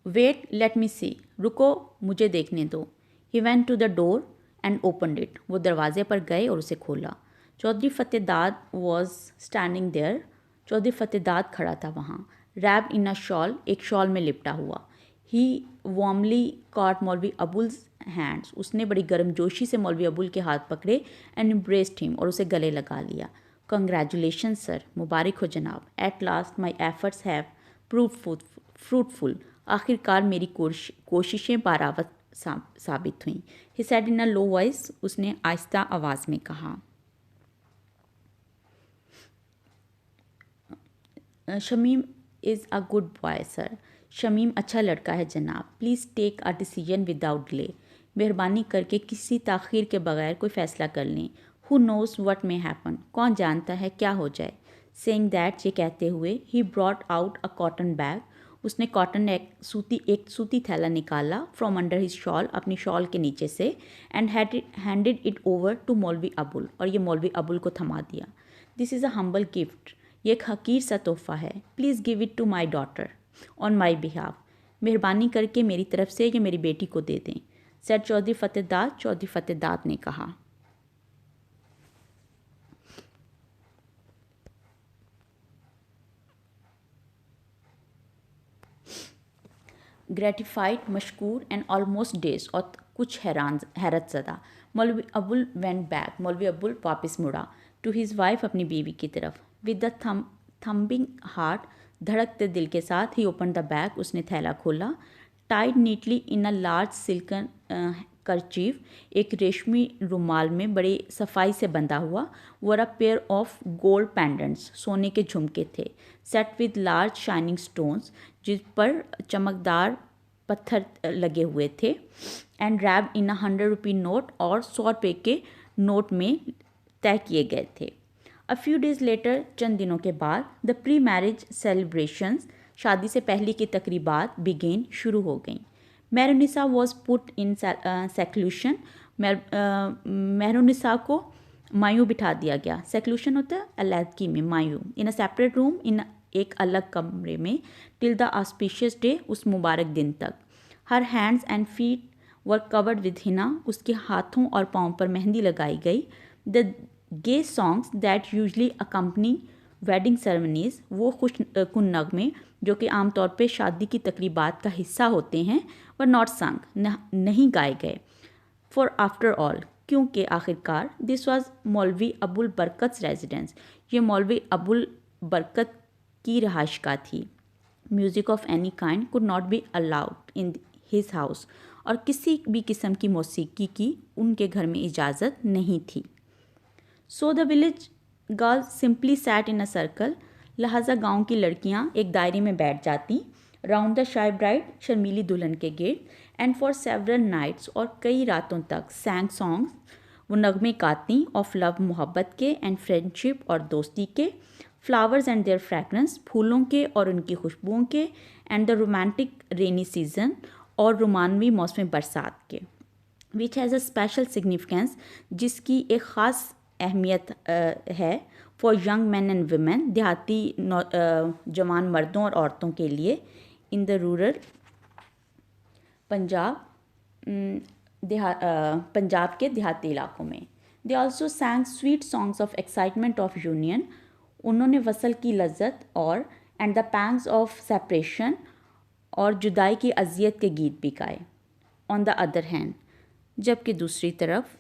वेट लेट मी सी, रुको मुझे देखने दो। He went to the door and opened it, वो दरवाजे पर गए और उसे खोला। Chaudhary Fatehdad was standing there, Chaudhary Fatehdad खड़ा था वहाँ। रैप्ड इन अ शॉल, एक शॉल में लिपटा हुआ। ही वार्मली कॉट मौलवी अबुल्स हैंड्स, उसने बड़ी गर्मजोशी से मौलवी अबुल के हाथ पकड़े एंड एम्ब्रेस्ड हिम, और उसे गले लगा लिया। कंग्रेचुलेशन सर, मुबारक हो जनाब। At last my efforts have prove fruitful, आखिरकार मेरी कोशिशें बारावत साबित हुई। He said in a low voice, उसने आहिस्ता आवाज़ में कहा। Shamim is a good boy sir, Shamim अच्छा लड़का है जनाब। Please take a decision without delay, मेहरबानी करके किसी ताख़ीर के बगैर कोई फ़ैसला कर लें। Who nose what may happen, कौन जानता है क्या हो जाए। सेइंग दैट, ये कहते हुए, he brought out a cotton bag, उसने कॉटन एक सूती थैला निकाला फ्रॉम अंडर हिज शॉल, अपनी शॉल के नीचे से, and handed it over to मौलवी अबुल, और ये मौलवी अबुल को थमा दिया। This is a humble gift, ये एक हकीर सा तोहफ़ा है, please give it to my daughter on my behalf, मेहरबानी करके मेरी तरफ से ये मेरी बेटी को दे दें, सैड चौधरी फतेहदाद ने कहा। ग्रेटिफाइड, मशकूर एंड ऑलमोस्ट डेज, और कुछ हैरत ज़दा, मौलवी अबुल वेंट बैक, मौलवी अबुल वापस मुड़ा, टू हिज वाइफ, अपनी बीवी की तरफ, विद द थम्बिंग हार्ट, धड़कते दिल के साथ, ही ओपन द बैग, उसने थैला खोला, tied neatly in a large silken kerchief, एक रेशमी रुमाल में बड़ी सफाई से बंधा हुआ, were a pair of gold pendants, सोने के झुमके थे, set with large shining stones, जिस पर चमकदार पत्थर लगे हुए थे, and wrapped in a 100 rupee note, और 100 रुपये के नोट में तय किए गए थे। अ फ्यू डेज लेटर, चंद दिनों के बाद, द प्री मैरिज सेलिब्रेशंस, शादी से पहले की तकरीबात, बिगेन, शुरू हो गईं। Mehrunissa was put in seclusion, Mehrunissa को मायूं बिठा दिया गया। सेक्लूशन होता है अलहदगी में, मायूं, इन अ सेपरेट रूम, इन एक अलग कमरे में, टिल द ऑस्पिशियस डे, उस मुबारक दिन तक। हर hands and feet were covered with henna, उसके हाथों और पाँव पर मेहंदी लगाई गई। The gay songs that usually accompany wedding ceremonies, वो खुश कुन नगमे जो कि आमतौर पे शादी की तकरीबात का हिस्सा होते हैं, वर नॉट संग, नहीं गाए गए। फॉर आफ्टर ऑल, क्योंकि आखिरकार, दिस वॉज मौलवी अबुल बरकत रेजिडेंस, ये मौलवी अबुल बरकत की रहायशगाह थी। Music of any kind could not be allowed in his house, और किसी भी किस्म की मौसीकी की उनके घर में इजाज़त नहीं थी। So the village girl simply sat in a circle, लिहाजा गांव की लड़कियां एक दायरे में बैठ जाती, राउंड द शाई ब्राइड, शर्मीली दुल्हन के गेट, एंड फॉर सेवरल नाइट्स, और कई रातों तक, सैंग सॉन्ग्स, वो नगमे गाती, ऑफ लव, मोहब्बत के, एंड फ्रेंडशिप, और दोस्ती के, फ्लावर्स एंड देयर फ्रेगरेंस, फूलों के और उनकी खुशबुओं के, and the romantic rainy season, और रोमानवी मौसम बरसात के, which has a special significance, जिसकी एक ख़ास अहमियत है, for young man and women, देहाती जवान मर्दों और औरतों के लिए, in the rural Punjab, Punjab के देहाती इलाकों में। They also सैंग sweet songs of excitement of union, उन्होंने वसल की लज्जत और, and the pangs of separation, और जुदाई की अजियत के गीत भी गाए। ऑन द अदर हैंड, जबकि दूसरी तरफ,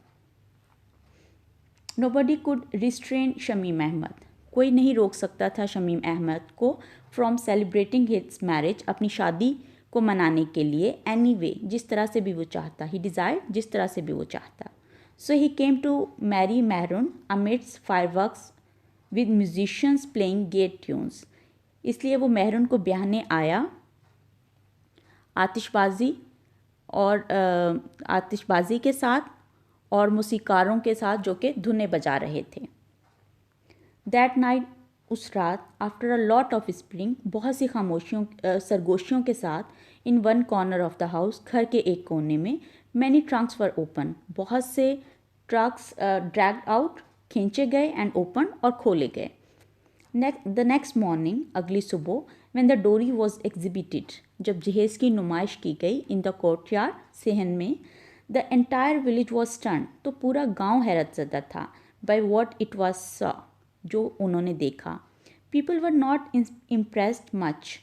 nobody could restrain Shamim Ahmad, कोई नहीं रोक सकता था शमीम अहमद को, फ्रॉम सेलिब्रेटिंग हिज मैरिज, अपनी शादी को मनाने के लिए, एनी वे, जिस तरह से भी वो चाहता, ही डिज़ायर, जिस तरह से भी वो चाहता। So he came to marry Mehrun amidst fireworks with musicians playing gay tunes, इसलिए वो मेहरून को ब्याहने आया, आतिशबाजी के साथ, और मौसीकारों के साथ जो कि धुनें बजा रहे थे। दैट नाइट, उस रात, after a lot of spring, बहुत सी सरगोशियों के साथ, in one corner of the house, घर के एक कोने में, मैनी ट्रंक्स वर ओपन, बहुत से ट्रक्स ड्रैग्ड आउट, खींचे गए, एंड ओपन, और खोले गए। द नेक्स्ट मॉर्निंग, अगली सुबह, व्हेन द डोरी वॉज एग्जिबिटेड, जब जहेज़ की नुमाइश की गई, इन द कोर्टयार्ड, सेहन में, the entire village was stunned, तो पूरा गांव हैरत ज़दा था, by what it was saw, जो उन्होंने देखा। People were not impressed much,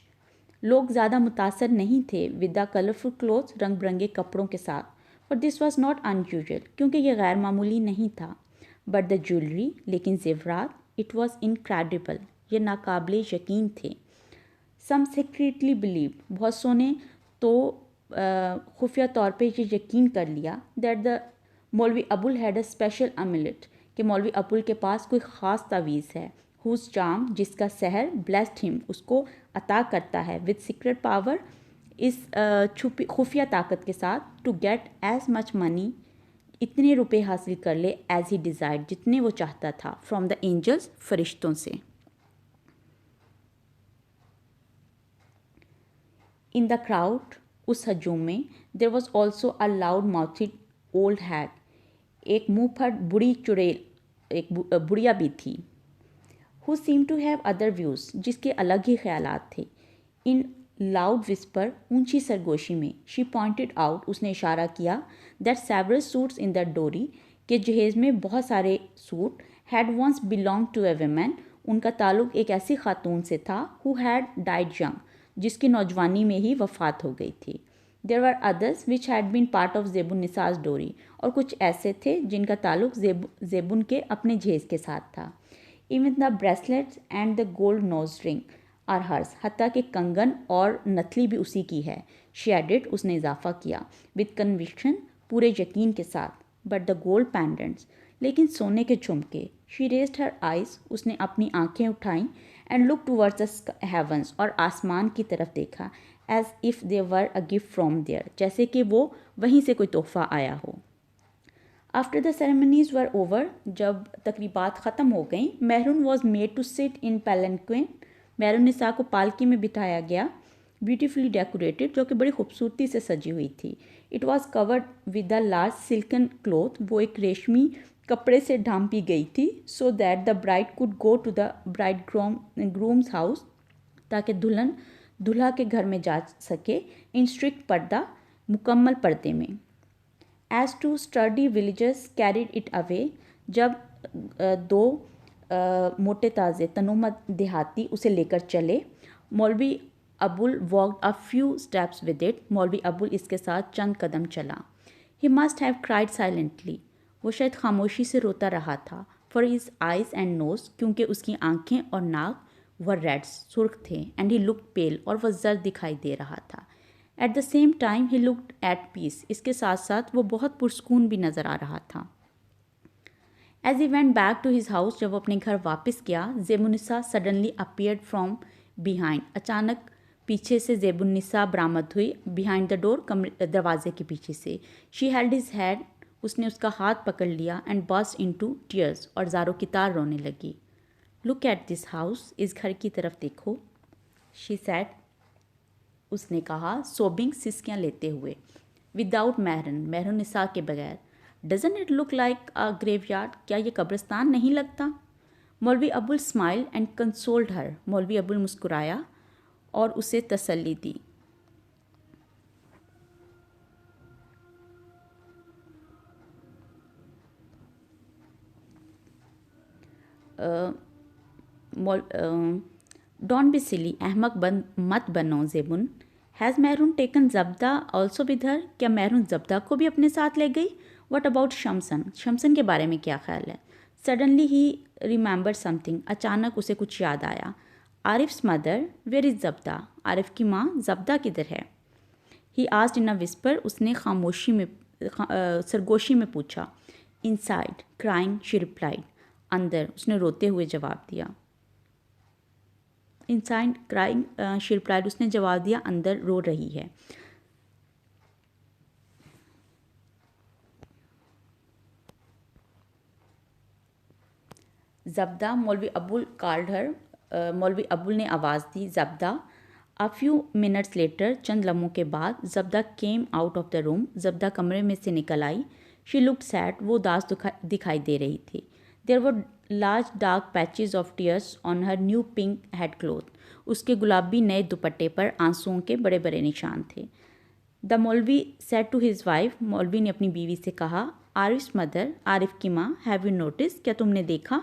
लोग ज़्यादा मुतासर नहीं थे, विद द कलरफुल क्लोथ्स, रंग बिरंगे कपड़ों के साथ, for this was not unusual, क्योंकि यह गैर मामूली नहीं था। बट द ज्वेलरी, लेकिन जेवरात, इट वॉज इनक्रेडिबल, ये नाकाबिले यकीन थे। सम सीक्रेटली बिलीव, बहुत सो ने तो खुफिया तौर पे ये यकीन कर लिया, दैट द मौलवी अबुल हैड अ स्पेशल अमुलेट, कि मौलवी अबुल के पास कोई ख़ास तावीज़ है, हुज चार्म, जिसका सहर, ब्लेस्ड हिम, उसको अता करता है, विद सीक्रेट पावर, इस छुपी खुफिया ताकत के साथ, to get as much money, इतने रुपए हासिल कर ले, एज ही डिज़ायर्ड, जितने वो चाहता था, फ्रॉम द एंजल्स, फरिश्तों से। इन द क्राउड, उस हजूम में, there was also a loud mouthed old hag, एक मुँह फट बुढ़ी चुड़ैल, एक बुढ़िया भी थी। Who seem to have other views, जिसके अलग ही ख्यालात थे। इन लाउड विस्पर, ऊंची सरगोशी में, शी पॉइंटेड आउट, उसने इशारा किया, that several suits in the dowry, के जहेज़ में बहुत सारे suit, had once belong to a women, उनका ताल्लुक एक ऐसी खातून से था, हु हैड डाइड यंग, जिसकी नौजवानी में ही वफात हो गई थी। There were others which had been part of Zebunnisa's dowry, और कुछ ऐसे थे जिनका ताल्लुक ज़ेबुन के अपने जहेज़ के साथ था। Even the bracelets and the gold nose ring are hers, हत्ता के कंगन और नथली भी उसी की है। शी एडेड, उसने इजाफा किया, विद कन्विक्शन, पूरे यकीन के साथ। बट द गोल्ड पेंडेंट्स, लेकिन सोने के झुमके। शी रेज्ड हर आइज, उसने अपनी आंखें उठाईं, and look towards the heavens, और आसमान की तरफ देखा, as if they were a gift from there, जैसे कि वो वहीं से कोई तोहफा आया हो। After the ceremonies were over, जब तकरीबात ख़त्म हो गईं, Mehrun was made to sit in palanquin, Mehrunnisa को पालकी में बिठाया गया, ब्यूटीफुली डेकोरेटेड, जो कि बड़ी खूबसूरती से सजी हुई थी। It was covered with the large silken cloth, वो एक रेशमी कपड़े से ढांपी गई थी, so that the bride could go to the bridegroom's house, ताकि दुल्हन दूल्हा के घर में जा सके, इन स्ट्रिक्ट पर्दा, मुकम्मल पर्दे में। As two sturdy villagers carried it away, जब दो मोटे ताज़े तनुमत देहाती उसे लेकर चले। Maulvi Abul walked a few steps with it, Maulvi Abul इसके साथ चंद कदम चला। He must have cried silently, वो शायद खामोशी से रोता रहा था। For his eyes and nose, क्योंकि उसकी आंखें और नाक वह रेड्स, सुर्ख थे, एंड ही लुक पेल, और वह जर्द दिखाई दे रहा था। At the same time he looked at peace, इसके साथ साथ वो बहुत पुरस्कून भी नज़र आ रहा था। As he went back to his house, जब वो अपने घर वापस गया, Zebunnisa suddenly appeared from behind, अचानक पीछे से ज़ेबुन्निसा बरामद हुई, बिहाइंड द डोर, दरवाजे के पीछे से। शी हेल्ड हिज हैंड, उसने उसका हाथ पकड़ लिया, एंड बर्स्ट इनटू टीयर्स, और ज़ारो की तार रोने लगी। लुक एट दिस हाउस, इस घर की तरफ देखो, शी सेड, उसने कहा, सोबिंग, सिसकियाँ लेते हुए। विदाउट मेहरन, मेहरून निसा के बगैर। Doesn't it look like a graveyard, क्या ये कब्रिस्तान नहीं लगता? मौलवी अबुल स्माइल एंड कंसोल्ड हर, मौलवी अबुल मुस्कुराया और उसे तसल्ली दी। डोंट बी सिली, अहमक मत बनो Zebun. Has Mehrun taken Jabda also with her, क्या मेहरून जब्दा को भी अपने साथ ले गई? वट अबाउट शमसन, शमसन के बारे में क्या ख्याल है? सडनली ही रिमेंबर समथिंग, अचानक उसे कुछ याद आया। आरिफ्स मदर, वेयर इज़ जब्दा, आरिफ की माँ जब्दा किधर है? He asked in a whisper, उसने खामोशी में सरगोशी में पूछा। इनसाइड क्राइंग, शी रिप्लाइड, अंदर, उसने रोते हुए जवाब दिया। इनसाइड क्राइंग, शी रिप्लाइड, उसने जवाब दिया, अंदर रो रही है। जब्दा, मौलवी अबुल कॉल्ड हर, मौलवी अबुल ने आवाज़ दी, Jabda. A few minutes later, चंद लम्हों के बाद, Jabda came out of the room, Jabda कमरे में से निकल आई। शी लुक्ड सैड, वो उदास दिखाई दे रही थी। There were large dark patches of tears on her new pink head cloth, उसके गुलाबी नए दुपट्टे पर आंसुओं के बड़े बड़े निशान थे। द मौलवी सेड टू हिज वाइफ, मौलवी ने अपनी बीवी से कहा, आरिफ्स मदर, आरिफ की माँ, हैव यू नोटिस, क्या तुमने देखा?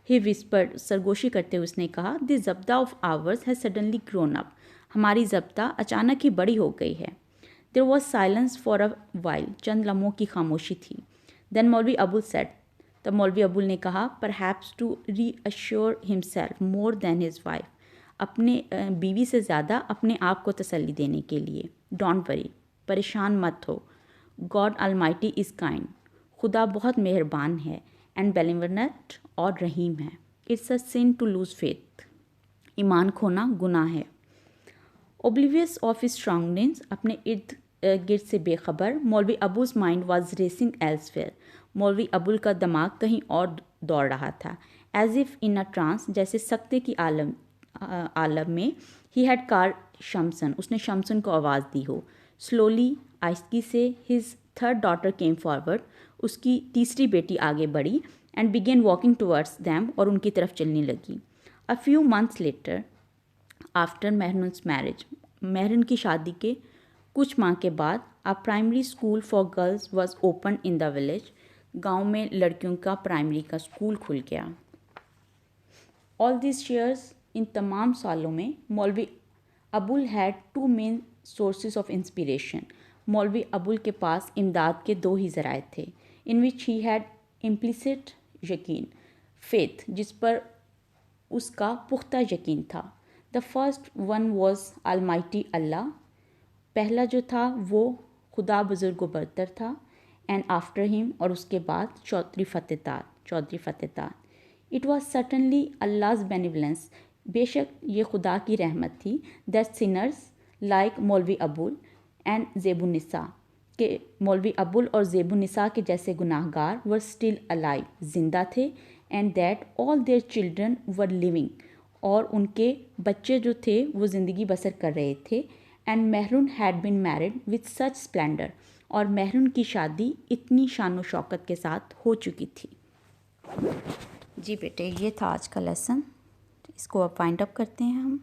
ही विस्पर्ड, सरगोशी करते हुए उसने कहा, this Jabda of ours has suddenly grown up, हमारी जब्ता अचानक ही बड़ी हो गई है। There was silence for a while, चंद लम्हों की खामोशी थी। देन मौलवी अबुल सेड, तब मौलवी अबुल ने कहा, perhaps to reassure himself more than his wife, अपने बीवी से ज़्यादा अपने आप को तसल्ली देने के लिए। डोंट वरी, परेशान मत हो, गॉड अलमाइटी इज़ काइंड, खुदा बहुत मेहरबान है, एंड बेनिवलेंट, और रहीम है। It's a sin to lose faith, ईमान खोना गुनाह है। ओब्लिवियस ऑफ हिज सराउंडिंग्स, अपने इर्द गिर्द से बेखबर, Maulvi Abul's mind was racing elsewhere, Maulvi Abul का दिमाग कहीं और दौड़ रहा था। As if in a trance, जैसे सकते की आलम में। ही हैड कॉल्ड शमसन, उसने शमसन को आवाज़ दी हो। स्लोली, आहिस्ती से, his third daughter came forward, उसकी तीसरी बेटी आगे बढ़ी, and began walking towards them, और उनकी तरफ चलने लगी। A few months later after Mehrun's marriage, Mehrun की शादी के कुछ माह के बाद a primary school for girls was open in the village, गांव में लड़कियों का प्राइमरी का स्कूल खुल गया। ऑल दिस ईयर्स, इन तमाम सालों में Maulvi Abul had two main sources of inspiration. Maulvi Abul के पास इमदाद के दो ही ज़राए थे, in which he had implicit यकीन, फेथ, जिस पर उसका पुख्ता यकीन था। The first one was almighty Allah, पहला जो था वो खुदा बुजुर्ग व बरतर था। एंड आफ्टर हिम, और उसके बाद Chaudhary Fatehdad. It was certainly Allah's benevolence, बेशक ये खुदा की रहमत थी, दैट सिनर्स लाइक मौलवी अबुल एंड ज़ेबुन्निसा, के मौलवी अबुल और ज़ेबुन्निसा के जैसे गुनाहगार वर स्टिल अलाइव, जिंदा थे, and that all their children were living, और उनके बच्चे जो थे वो ज़िंदगी बसर कर रहे थे। And maroon had been married with such Splendor, और मेहरुन की शादी इतनी शान व शौकत के साथ हो चुकी थी। जी बेटे, ये था आज का लेसन, इसको अब फाइंड अप करते हैं हम।